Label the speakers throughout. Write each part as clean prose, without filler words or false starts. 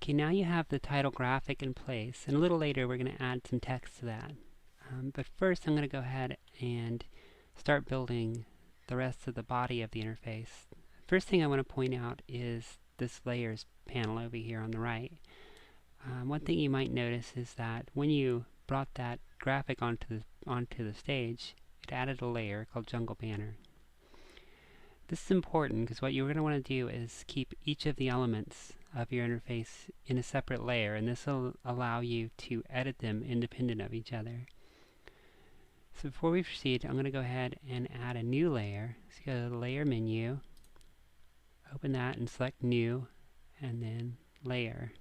Speaker 1: Okay, now you have the title graphic in place, and a little later we're going to add some text to that. But first I'm going to go ahead and start building the rest of the body of the interface. First thing I want to point out is this layers panel over here on the right. One thing you might notice is that when you brought that graphic onto the stage, it added a layer called Jungle Banner. This is important because what you're going to want to do is keep each of the elements of your interface in a separate layer, and this will allow you to edit them independent of each other. So before we proceed, I'm going to go ahead and add a new layer. So go to the Layer menu, open that and select New, and then Layer.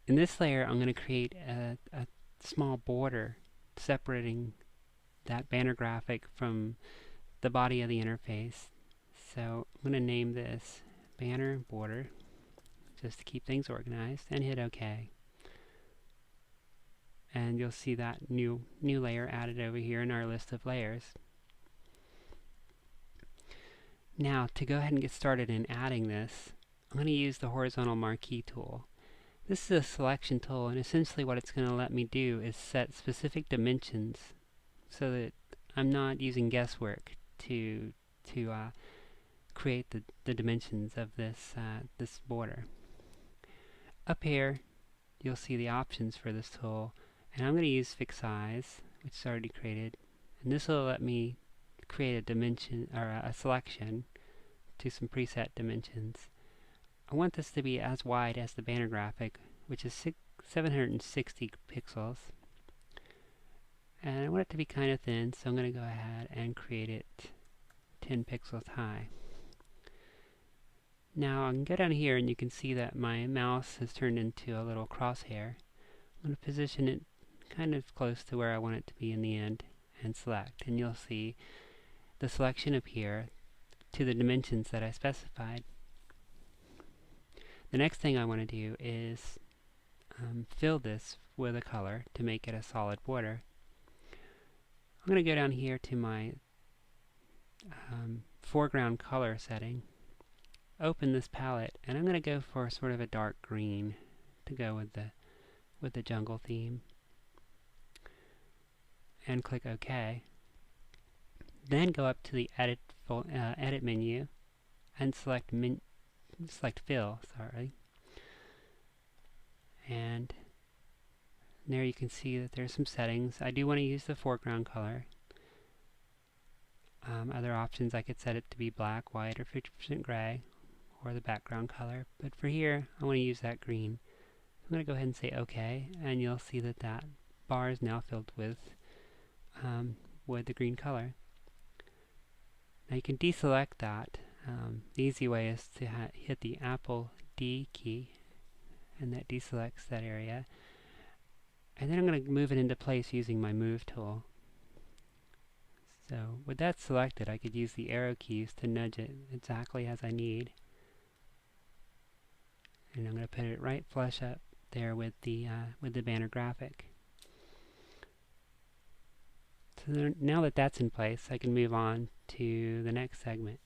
Speaker 1: In this layer, I'm going to create a small border separating that banner graphic from the body of the interface. So I'm going to name this Banner Border, just to keep things organized, and hit OK. And you'll see that new layer added over here in our list of layers. Now, to go ahead and get started in adding this, I'm going to use the horizontal marquee tool. This is a selection tool, and essentially what it's going to let me do is set specific dimensions so that I'm not using guesswork to create the dimensions of this border. Up here, you'll see the options for this tool, and I'm going to use Fix Size, which is already created, and this will let me create a dimension or a selection to some preset dimensions. I want this to be as wide as the banner graphic, which is 760 pixels, and I want it to be kind of thin, so I'm going to go ahead and create it 10 pixels high. Now I can go down here and you can see that my mouse has turned into a little crosshair. I'm going to position it kind of close to where I want it to be in the end and select, and you'll see the selection appear to the dimensions that I specified. The next thing I want to do is fill this with a color to make it a solid border. I'm going to go down here to my foreground color setting, open this palette, and I'm going to go for sort of a dark green to go with the jungle theme, and click OK. Then go up to the edit menu and select fill, and there you can see that there's some settings. I do want to use the foreground color. Other options, I could set it to be black, white, or 50% gray, or the background color, but for here I want to use that green. I'm going to go ahead and say OK, and you'll see that that bar is now filled with the green color. Now you can deselect that. The easy way is to hit the Apple D key, and that deselects that area. And then I'm going to move it into place using my Move tool. So with that selected, I could use the arrow keys to nudge it exactly as I need. And I'm going to put it right flush up there with the banner graphic. So now that that's in place, I can move on to the next segment.